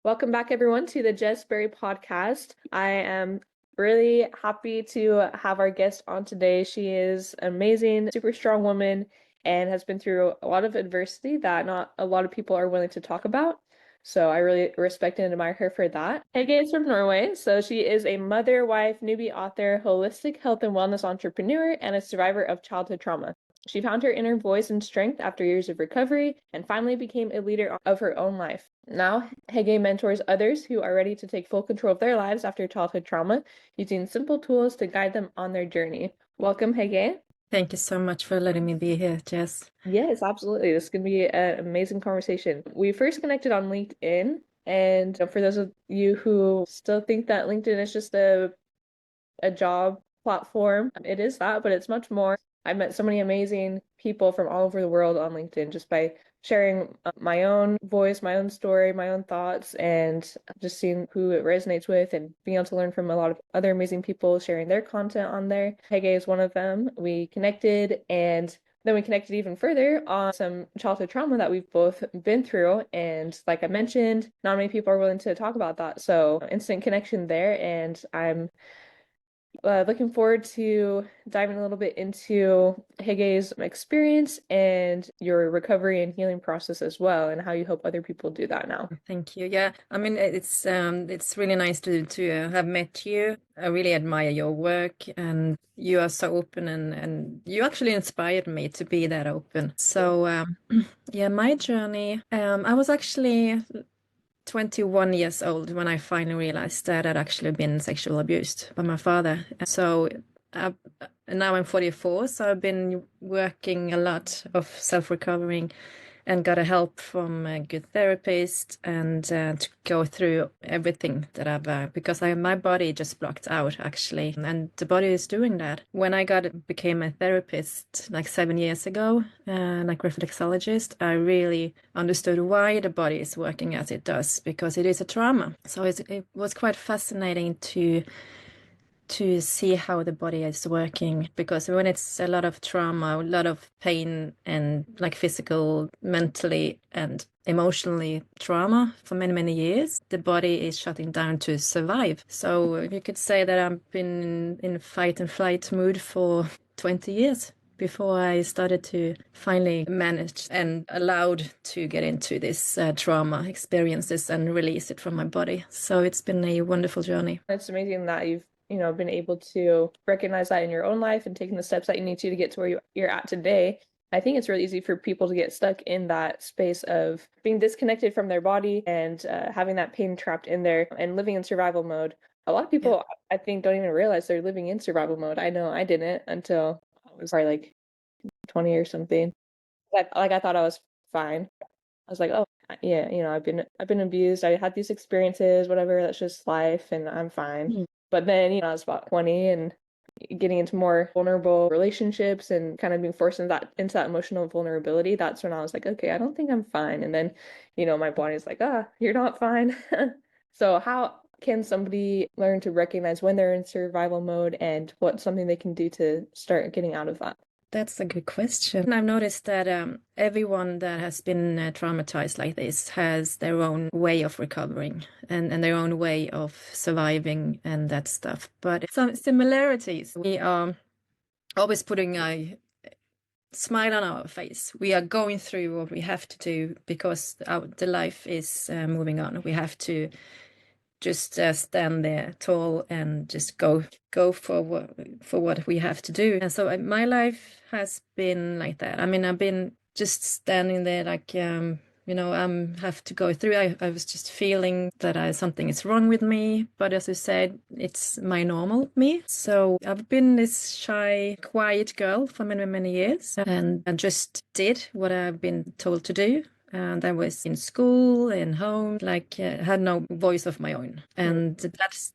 Welcome back, everyone, to the Jess Berry podcast. I am really happy to have our guest on today. She is an amazing, super strong woman and has been through a lot of adversity that not a lot of people are willing to talk about. So I really respect and admire her for that. Hege is from Norway, so she is a mother, wife, newbie author, holistic health and wellness entrepreneur, and a survivor of childhood trauma. She found her inner voice and strength after years of recovery and finally became a leader of her own life. Now, Hege mentors others who are ready to take full control of their lives after childhood trauma, using simple tools to guide them on their journey. Welcome, Hege. Thank you so much for letting me be here, Jess. Yes, absolutely. This is going to be an amazing conversation. We first connected on LinkedIn, and for those of you who still think that LinkedIn is just a job platform. It is that, but it's much more. I've met so many amazing people from all over the world on LinkedIn just by sharing my own voice, my own story, my own thoughts, and just seeing who it resonates with and being able to learn from a lot of other amazing people sharing their content on there. Hege is one of them. We connected and then we connected even further on some childhood trauma that we've both been through. And like I mentioned, not many people are willing to talk about that. So instant connection there. And I'm looking forward to diving a little bit into Hege's experience and your recovery and healing process as well, and how you help other people do that now. Thank you. Yeah, I mean it's really nice to have met you. I really admire your work, and you are so open, and you actually inspired me to be that open. So yeah, my journey. I was actually 21 years old when I finally realized that I'd actually been sexually abused by my father. So uh, now I'm 44, so I've been working a lot of self-recovering and got a help from a good therapist and to go through everything that because my body just blocked out actually, and the body is doing that. When I became a therapist like 7 years ago, like reflexologist, I really understood why the body is working as it does, because it is a trauma. So it was quite fascinating to see how the body is working, because when it's a lot of trauma, a lot of pain, and like physical, mentally, and emotionally trauma for many, many years, the body is shutting down to survive. So you could say that I've been in fight and flight mood for 20 years before I started to finally manage and allowed to get into this trauma experiences and release it from my body. So it's been a wonderful journey. It's amazing that you've been able to recognize that in your own life and taking the steps that you need to get to where you're at today. I think it's really easy for people to get stuck in that space of being disconnected from their body and having that pain trapped in there and living in survival mode. A lot of Yeah. people, I think, don't even realize they're living in survival mode. I know I didn't until I was probably like 20 or something. I thought I was fine. I was like, oh, yeah, I've been abused. I had these experiences, whatever, that's just life and I'm fine. Mm. But then, I was about 20 and getting into more vulnerable relationships and kind of being forced into that emotional vulnerability. That's when I was like, okay, I don't think I'm fine. And then, my body's like, you're not fine. So how can somebody learn to recognize when they're in survival mode and what's something they can do to start getting out of that? That's a good question. I've noticed that everyone that has been traumatized like this has their own way of recovering and their own way of surviving and that stuff. But some similarities. We are always putting a smile on our face. We are going through what we have to do because the life is moving on. We have to just stand there tall and just go for what we have to do. And so my life has been like that. I mean, I've been just standing there like have to go through. I was just feeling that something is wrong with me, but as you said, it's my normal me. So I've been this shy, quiet girl for many, many years, and I just did what I've been told to do. And I was in school and home, like had no voice of my own. And that's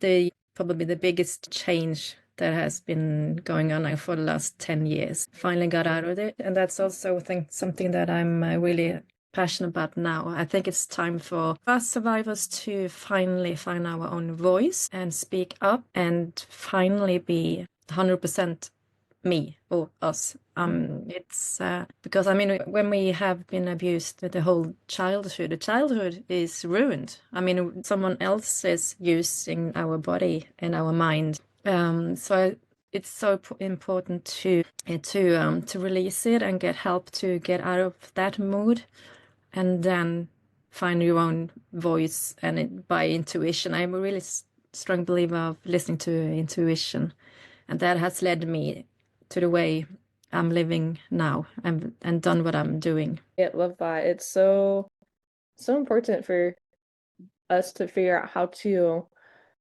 probably the biggest change that has been going on now for the last 10 years. Finally got out of it. And that's also something that I'm really passionate about now. I think it's time for us survivors to finally find our own voice and speak up and finally be 100% me or us. It's because I mean, when we have been abused the whole childhood, the childhood is ruined. I mean, someone else is using our body and our mind. It's so important to release it and get help to get out of that mood, and then find your own voice and by intuition. I'm a really strong believer of listening to intuition, and that has led me to the way I'm living now and done what I'm doing. Yeah, love that. It's so important for us to figure out how to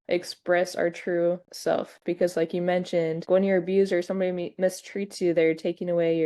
express our true self because like you mentioned, when you're abused or somebody mistreats you, they're taking away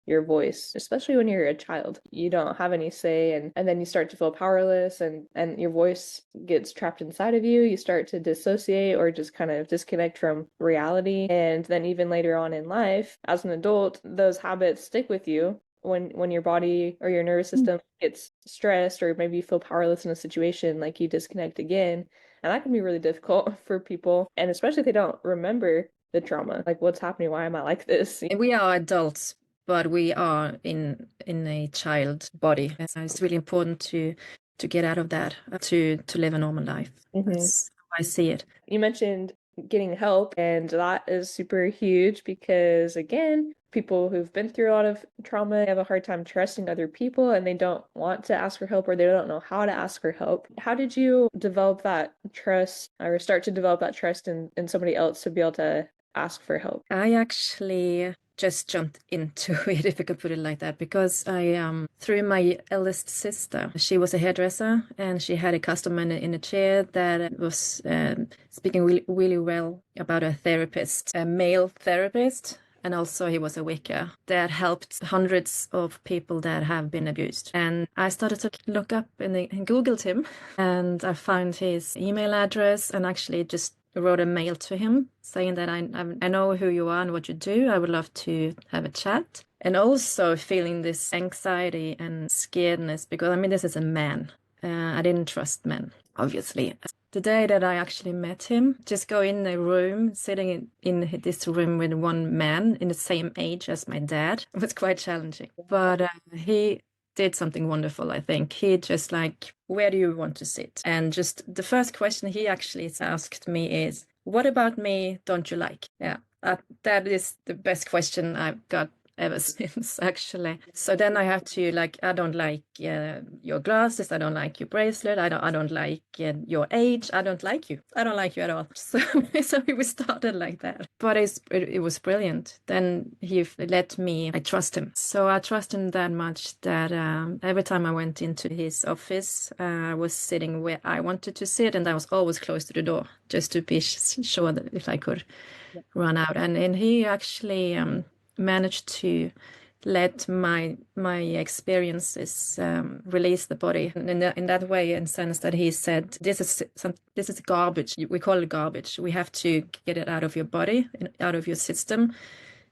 your voice, especially when you're a child. You don't have any say, and then you start to feel powerless, and your voice gets trapped inside of you. You start to dissociate or just kind of disconnect from reality. And then even later on in life, as an adult, those habits stick with you when your body or your nervous system gets stressed or maybe you feel powerless in a situation, like you disconnect again. And that can be really difficult for people, and especially if they don't remember the trauma, like what's happening, why am I like this? And we are adults, but we are in a child body. So it's really important to get out of that, to live a normal life. Hmm. That's how I see it. You mentioned getting help, and that is super huge because, again, people who've been through a lot of trauma have a hard time trusting other people and they don't want to ask for help or they don't know how to ask for help. How did you develop that trust or start to develop that trust in somebody else to be able to ask for help? I actually just jumped into it, if I could put it like that, because I through my eldest sister, she was a hairdresser and she had a customer in a chair that was speaking really, really well about a therapist, a male therapist. And also he was a Wicca that helped hundreds of people that have been abused. And I started to look up and Googled him, and I found his email address and actually just wrote a mail to him saying that I know who you are and what you do. I would love to have a chat. And also feeling this anxiety and scaredness because I mean, this is a man. I didn't trust men, obviously. The day that I actually met him, just go in a room, sitting in this room with one man in the same age as my dad, was quite challenging. But he did something wonderful, I think. He just like, where do you want to sit? And just the first question he actually asked me is, what about me don't you like? Yeah, that is the best question I've got ever since, actually. So then I have to like, I don't like your glasses, I don't like your bracelet, I don't like your age, I don't like you, I don't like you at all. So so we started like that, but it was brilliant. Then he let me, I trust him, so I trust him that much that every time I went into his office, I was sitting where I wanted to sit, and I was always close to the door just to be sure that if I could run out. And he actually managed to let my experiences release the body in that way, in sense that he said this is garbage. We call it garbage. We have to get it out of your body, out of your system,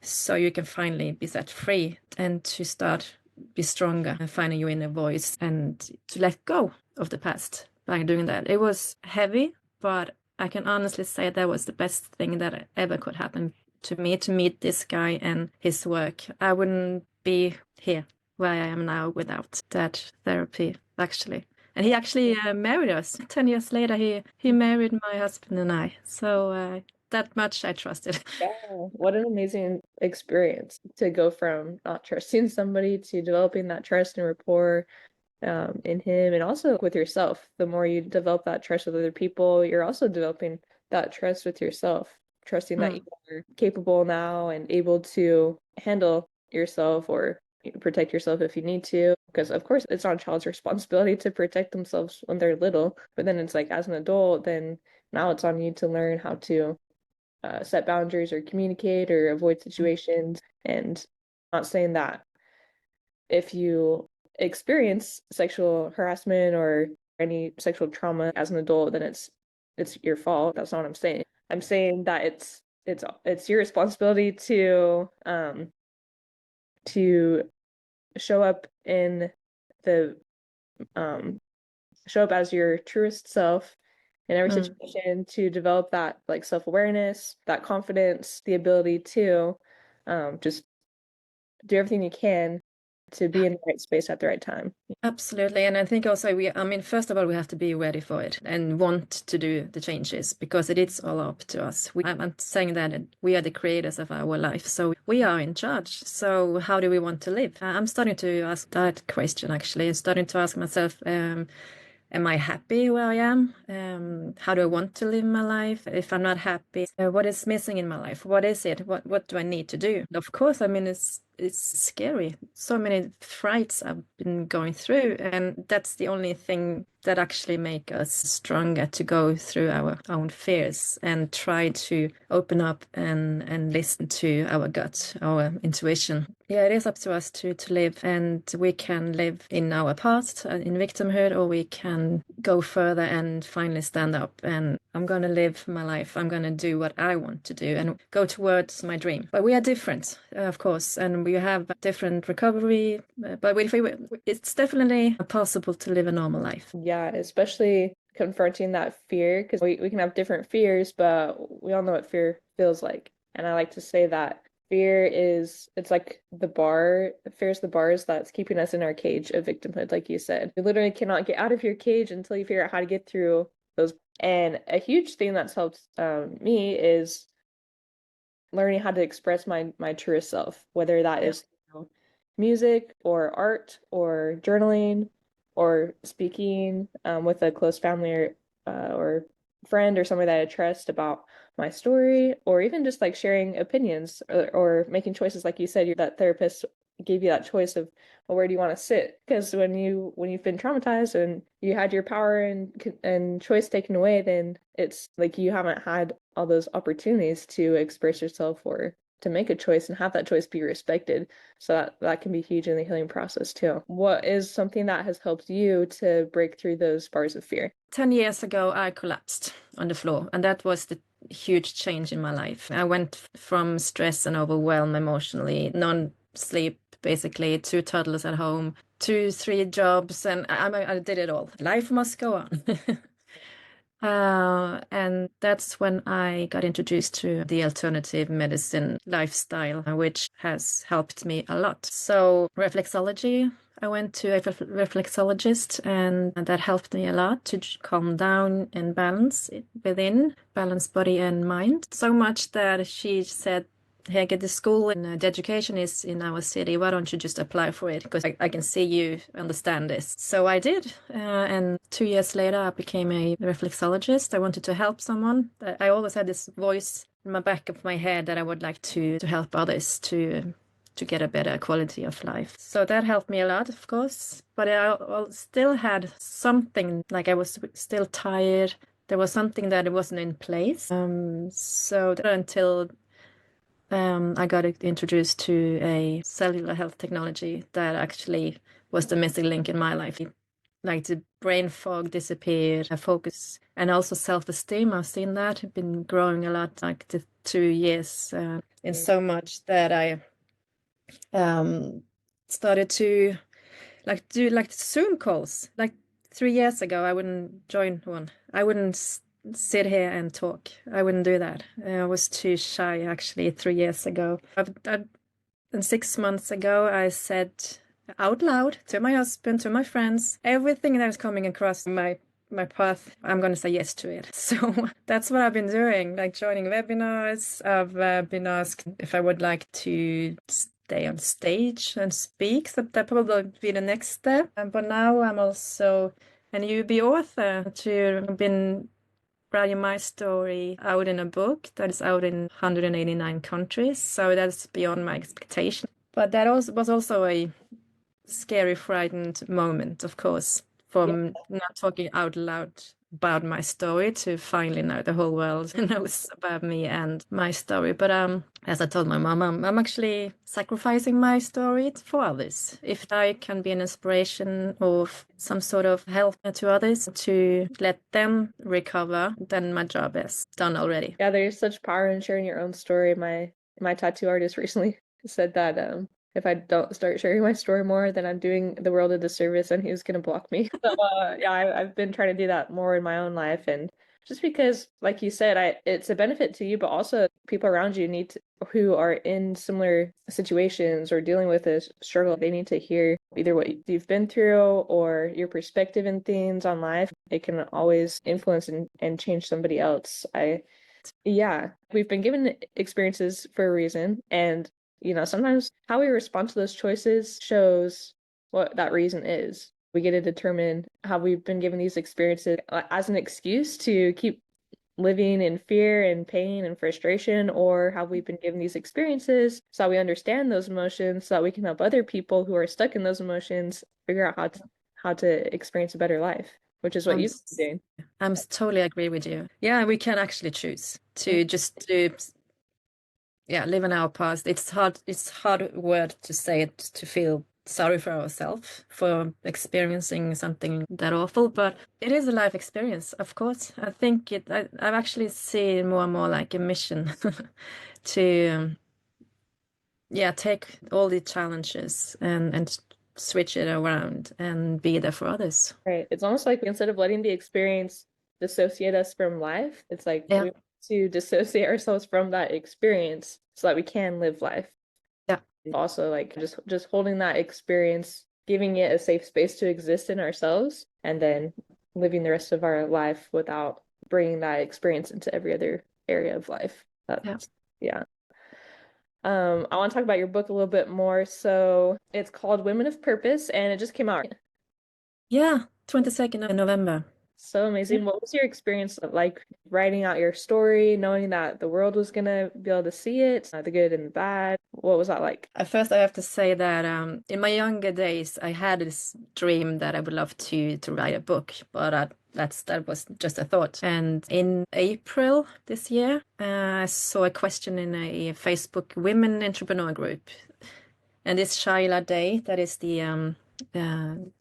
so you can finally be set free and to start be stronger and finding your inner voice and to let go of the past. By doing that, it was heavy, but I can honestly say that was the best thing that ever could happen to me, to meet this guy and his work. I wouldn't be here where I am now without that therapy, actually. And he actually married us. 10 years later, he married my husband and I. So that much I trusted. Yeah, what an amazing experience to go from not trusting somebody to developing that trust and rapport in him and also with yourself. The more you develop that trust with other people, you're also developing that trust with yourself, trusting that you Mm. are capable now and able to handle yourself or protect yourself if you need to. Because of course, it's not a child's responsibility to protect themselves when they're little, but then it's like as an adult, then now it's on you to learn how to set boundaries or communicate or avoid situations. And not saying that if you experience sexual harassment or any sexual trauma as an adult, then it's your fault. That's not what I'm saying. I'm saying that it's your responsibility to show up in the show up as your truest self in every Mm. situation, to develop that like self-awareness, that confidence, the ability to Just do everything you can to be in the right space at the right time. Absolutely. And I think also I mean, first of all, we have to be ready for it and want to do the changes because it is all up to us. I'm saying that we are the creators of our life. So we are in charge. So how do we want to live? I'm starting to ask that question, actually. I'm starting to ask myself, am I happy where I am? How do I want to live my life? If I'm not happy, what is missing in my life? What is it? What do I need to do? Of course, I mean it's scary. So many frights I've been going through, and that's the only thing that actually make us stronger to go through our own fears and try to open up and listen to our gut, our intuition. Yeah, it is up to us to live, and we can live in our past, in victimhood, or we can go further and finally stand up. And I'm going to live my life. I'm going to do what I want to do and go towards my dream. But we are different, of course, and we have different recovery. But it's definitely possible to live a normal life. Yeah, especially confronting that fear because we can have different fears, but we all know what fear feels like. And I like to say that it's like the bar, fear is the bars that's keeping us in our cage of victimhood, like you said. You literally cannot get out of your cage until you figure out how to get through those. And a huge thing that's helped me is learning how to express my truest self, whether that Yeah. is through music or art or journaling or speaking with a close family or friend or somebody that I trust about my story, or even just like sharing opinions or making choices, like you said, that therapist gave you that choice of, well, where do you want to sit? Because when you've been traumatized and you had your power and choice taken away, then it's like you haven't had all those opportunities to express yourself or to make a choice and have that choice be respected. So that can be huge in the healing process too. What is something that has helped you to break through those bars of fear? 10 years ago, I collapsed on the floor, and that was the huge change in my life. I went from stress and overwhelm emotionally, non-sleep, basically, two toddlers at home, two, three jobs, and I did it all. Life must go on. And that's when I got introduced to the alternative medicine lifestyle, which has helped me a lot. So, reflexology, I went to a reflexologist, and that helped me a lot to calm down and balance body and mind. So much that she said, Hege, the school and the education is in our city. Why don't you just apply for it? Because I can see you understand this. So I did. And 2 years later, I became a reflexologist. I wanted to help someone. I always had this voice in my back of my head that I would like to help others to get a better quality of life. So that helped me a lot, of course. But I still had something, like I was still tired. There was something that wasn't in place. So until I got introduced to a cellular health technology that actually was the missing link in my life. Like the brain fog disappeared, focus, and also self-esteem. I've seen that been growing a lot, like the 2 years, in so much that I started to like do like Zoom calls. Like 3 years ago, I wouldn't join one. I wouldn't sit here and talk. I wouldn't do that. I was too shy actually 3 years ago. And 6 months ago, I said out loud to my husband, to my friends, everything that was coming across my path, I'm going to say yes to it. So that's what I've been doing, like joining webinars. I've been asked if I would like to stay on stage and speak. So that probably would be the next step. But now I'm also a newbie author to been writing my story out in a book that is out in 189 countries. So that's beyond my expectation. But that also was also a scary, frightened moment, of course, Yeah. from not talking out loud about my story to finally now the whole world knows about me and my story. But as I told my mom, I'm actually sacrificing my story for others. If I can be an inspiration or some sort of help to others to let them recover, then my job is done already. Yeah, there's such power in sharing your own story. My tattoo artist recently said that if I don't start sharing my story more, then I'm doing the world a disservice and he was gonna block me. So yeah, I've been trying to do that more in my own life and just because, like you said, it's a benefit to you, but also people around you who are in similar situations or dealing with a struggle, they need to hear either what you've been through or your perspective in things on life. It can always influence and change somebody else. Yeah, we've been given experiences for a reason, and sometimes how we respond to those choices shows what that reason is. We get to determine how we've been given these experiences as an excuse to keep living in fear and pain and frustration, or how we've been given these experiences so that we understand those emotions, so that we can help other people who are stuck in those emotions figure out how to experience a better life, which is what I'm you've been doing. totally agree with you. Yeah, we can actually choose to just to yeah, live in our past. It's hard word to say it, to feel sorry for ourselves for experiencing something that awful, but it is a life experience, of course. I think I've actually seen more and more like a mission to yeah, take all the challenges and switch it around and be there for others. Right. It's almost like instead of letting the experience dissociate us from life, it's like Yeah, we want to dissociate ourselves from that experience so that we can live life. yeah, Also, like just holding that experience, giving it a safe space to exist in ourselves, and then living the rest of our life without bringing that experience into every other area of life. yeah. That's yeah. I want to talk about your book a little bit more. So it's called Women of Purpose, and it just came out. Yeah, 22nd of November. So Yeah. amazing. What was your experience like writing out your story, knowing that the world was gonna be able to see it, the good and the bad? What was that like? At first, I have to say that in my younger days, I had this dream that I would love to write a book, but that was just a thought. And in April this year, I saw a question in a Facebook women entrepreneur group, and this Shaila Day, that is the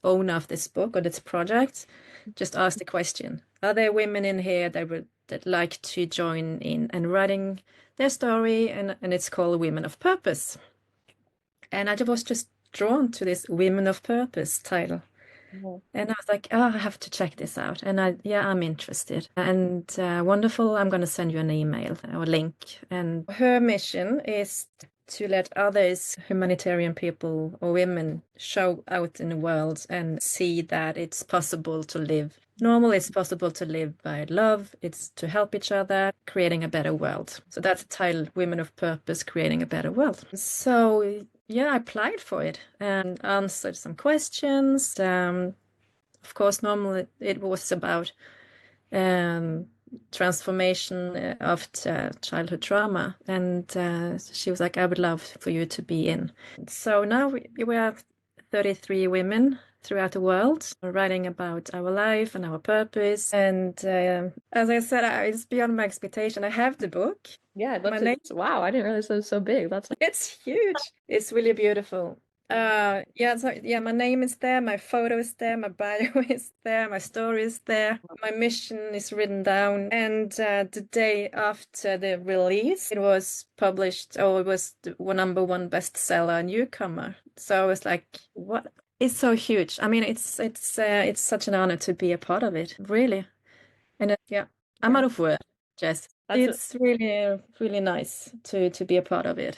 owner of this book or this project, just asked the question: Are there women in here that like to join in and writing their story? And it's called Women of Purpose. And I was just drawn to this Women of Purpose title. Mhm. And I was like, oh, I have to check this out. And yeah, I'm interested. And wonderful. I'm going to send you an email or link. And her mission is to let others, humanitarian people or women, show out in the world and see that it's possible to live. Normally, it's possible to live by love. It's to help each other, creating a better world. So that's the title, Women of Purpose, Creating a Better World. So yeah, I applied for it and answered some questions. Of course, normally it was about um, transformation after childhood trauma. And she was like, I would love for you to be in. So now we have 33 women throughout the world writing about our life and our purpose. And as I said, it's beyond my expectation. I have the book. Yeah, I'd love My to. name Wow, I didn't realize it was so big. That's it's huge. It's really beautiful. Yeah, so yeah, my name is there, my photo is there, my bio is there, my story is there, my mission is written down. And the day after the release, it was published, or it was the number one bestseller newcomer. So I was like, what? It's so huge. I mean, it's such an honor to be a part of it, really. And yeah, I'm yeah. out of words, Jess. That's a, It's really, really nice to be a part of it.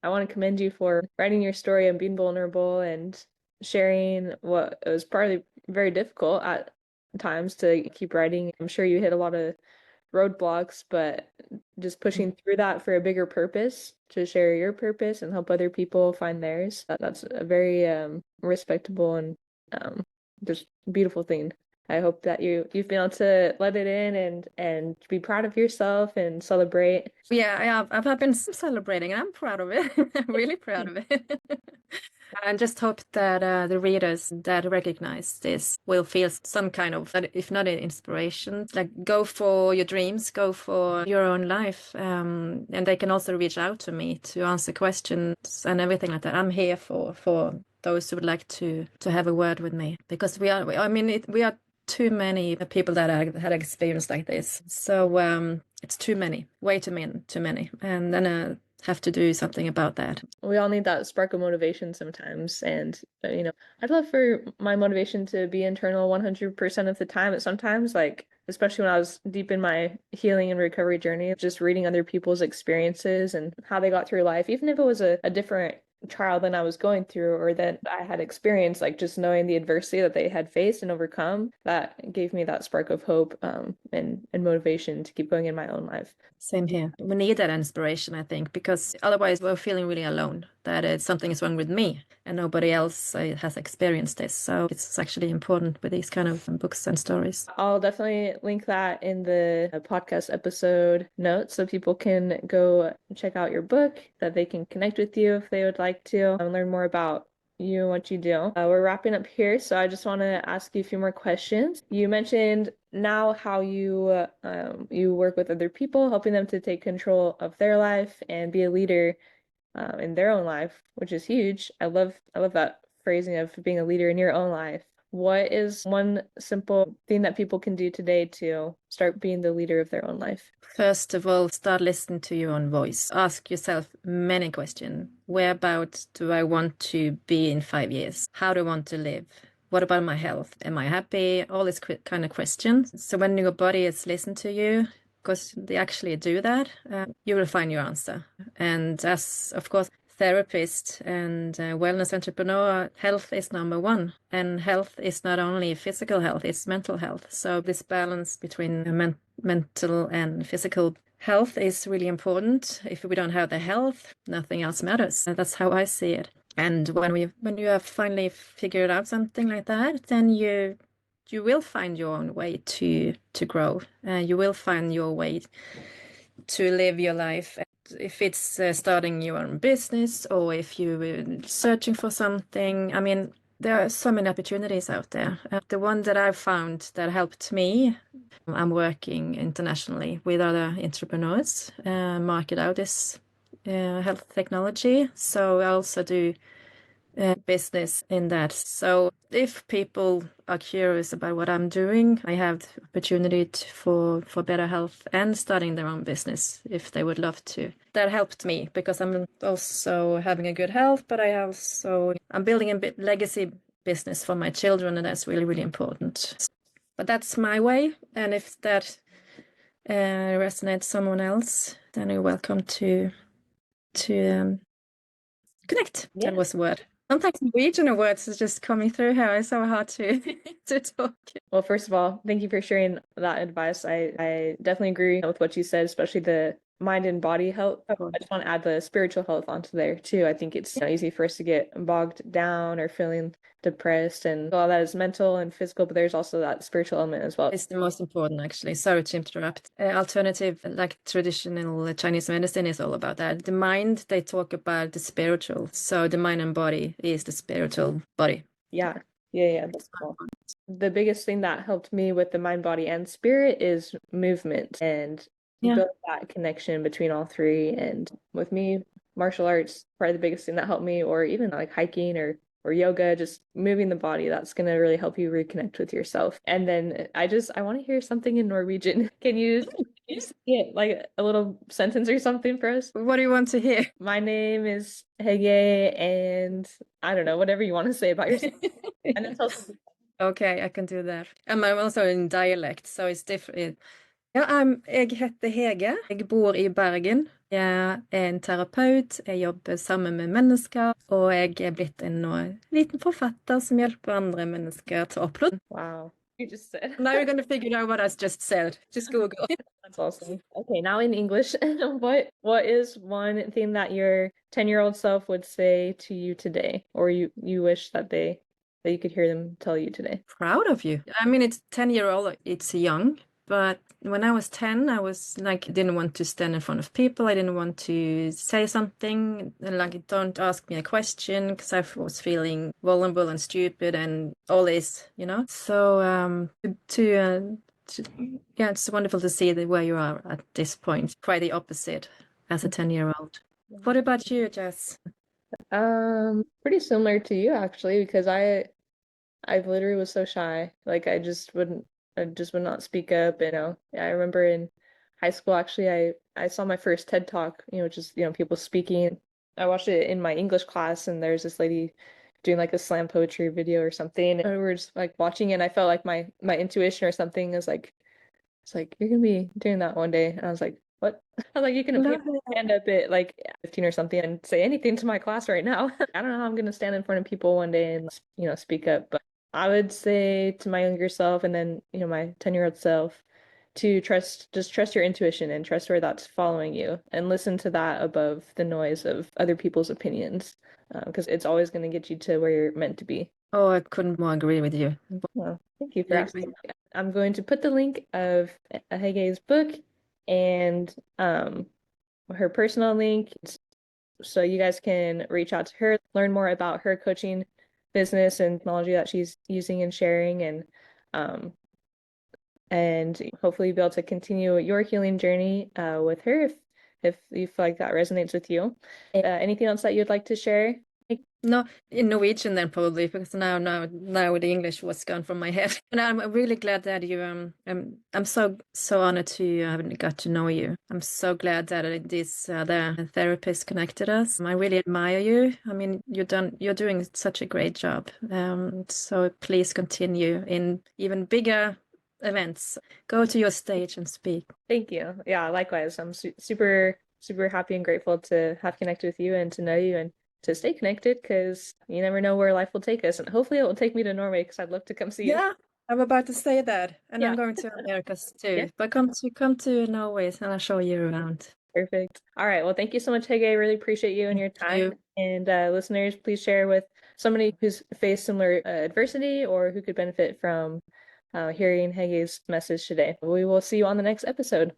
I want to commend you for writing your story and being vulnerable and sharing what was probably very difficult at times to keep writing. I'm sure you hit a lot of roadblocks, but just pushing through that for a bigger purpose, to share your purpose and help other people find theirs. That's a very respectable and um, just beautiful thing. I hope that you've been able to let it in and be proud of yourself and celebrate. Yeah, I've been celebrating. I'm proud of it. I'm really proud of it. I just hope that the readers that recognize this will feel some kind of, if not an inspiration, like go for your dreams, go for your own life. And they can also reach out to me to answer questions and everything like that. I'm here for those who would like to have a word with me, because I mean, we are too many people that had experience like this. So it's too many, way too many. And then have to do something about that. We all need that spark of motivation sometimes. And, I'd love for my motivation to be internal 100% of the time. But sometimes, like, especially when I was deep in my healing and recovery journey, just reading other people's experiences and how they got through life, even if it was a different trial than I was going through or that I had experienced, like just knowing the adversity that they had faced and overcome, that gave me that spark of hope and motivation to keep going in my own life. Same here. We need that inspiration, I think, because otherwise we're feeling really alone, that something is wrong with me and nobody else has experienced this. So it's actually important with these kind of books and stories. I'll definitely link that in the podcast episode notes so people can go check out your book, that they can connect with you if they would like to and learn more about you and what you do. We're wrapping up here, so I just want to ask you a few more questions. You mentioned now how you work with other people, helping them to take control of their life and be a leader in their own life, which is huge. I love that phrasing of being a leader in your own life. What is one simple thing that people can do today to start being the leader of their own life? First of all, start listening to your own voice. Ask yourself many questions. Whereabouts do I want to be in 5 years? How do I want to live? What about my health? Am I happy? All these kind of questions. So when your body is listening to you, because they actually do that, you will find your answer. And as, of course, therapist and wellness entrepreneur, health is number one. And health is not only physical health, it's mental health. So this balance between mental and physical health is really important. If we don't have the health, nothing else matters. And that's how I see it. And when you have finally figured out something like that, then you will find your own way to grow. You will find your way to live your life. If it's starting your own business or if you're searching for something, I mean, there are so many opportunities out there. The one that I've found that helped me, I'm working internationally with other entrepreneurs, market out this health technology. So I also do business in that. So if people are curious about what I'm doing, I have the opportunity for better health and starting their own business if they would love to. That helped me because I'm also having a good health, but I'm building a bit legacy business for my children, and that's really, really important. But that's my way, and if that resonates someone else, then you're welcome to connect. Yeah. That was the word. Sometimes Norwegian words is just coming through here. It's so hard to to talk. Well, first of all, thank you for sharing that advice. I definitely agree with what you said, especially the mind and body health. I just want to add the spiritual health onto there too. I think it's easy for us to get bogged down or feeling depressed, and all that is mental and physical, but there's also that spiritual element as well. It's the most important, actually. Sorry to interrupt. Alternative, like traditional Chinese medicine, is all about that. The mind, they talk about the spiritual. So the mind and body is the spiritual body. Yeah, yeah, that's cool. The biggest thing that helped me with the mind, body, and spirit is movement and build that connection between all three. And with me, martial arts, probably the biggest thing that helped me, or even like hiking or yoga, just moving the body, that's going to really help you reconnect with yourself. And then I want to hear something in Norwegian. Can you say it, like a little sentence or something for us? What do you want to hear? My name is Hege, and I don't know, whatever you want to say about yourself. And then tell us. Okay, I can do that. And I'm also in dialect, so it's different. Ja, jeg heter Hege. Jeg bor i Bergen. Jeg er en terapeut. Jeg jobber sammen med mennesker, og jeg er blitt en liten forfatter som hjelper andre mennesker til å upload. Wow. You just said. Now you're going to figure out what I just said. Just Google. That's awesome. Okay, now in English, what is one thing that your 10-year-old self would say to you today, or you wish that you could hear them tell you today? Proud of you. I mean, it's 10-year-old, it's young, but when I was 10, I was like, didn't want to stand in front of people. I didn't want to say something, and like, don't ask me a question, because I was feeling vulnerable and stupid and all this, you know? So yeah, it's wonderful to see where you are at this point. Quite the opposite as a 10-year-old. What about you, Jess? Pretty similar to you actually, because I literally was so shy. Like I just would not speak up, you know. I remember in high school actually I saw my first TED Talk, just, people speaking. I watched it in my English class, and there's this lady doing like a slam poetry video or something. And we were just like watching it, and I felt like my intuition or something is like It's like, you're gonna be doing that one day. And I was like, what? I was like, you can Love it. stand up at like 15 or something and say anything to my class right now. I don't know how I'm gonna stand in front of people one day and, speak up. But I would say to my younger self and then, my 10-year-old self to just trust your intuition and trust where that's following you and listen to that above the noise of other people's opinions. Because it's always going to get you to where you're meant to be. Oh, I couldn't more agree with you. Well, thank you for I agree. asking. I'm going to put the link of Hege's book and her personal link so you guys can reach out to her, learn more about her coaching business and technology that she's using and sharing um and hopefully be able to continue your healing journey with her if you feel like that resonates with you. Anything else that you'd like to share? No, in Norwegian then probably because now the English was gone from my head. And I'm really glad that you I'm so honored to have got to know you. I'm so glad that this the therapist connected us. I really admire you. I mean, you're doing such a great job. So please continue in even bigger events. Go to your stage and speak. Thank you. Yeah, likewise. I'm super happy and grateful to have connected with you and to know you and to stay connected because you never know where life will take us. And hopefully it will take me to Norway because I'd love to come see you. Yeah, I'm about to say that, and I'm Yeah. going to Americas Yeah. too. But come to Norway, and I'll show you around. Perfect. All right. Well, thank you so much, Hege. I really appreciate you and Thank your time. you. And listeners, please share with somebody who's faced similar adversity or who could benefit from hearing Hege's message today. We will see you on the next episode.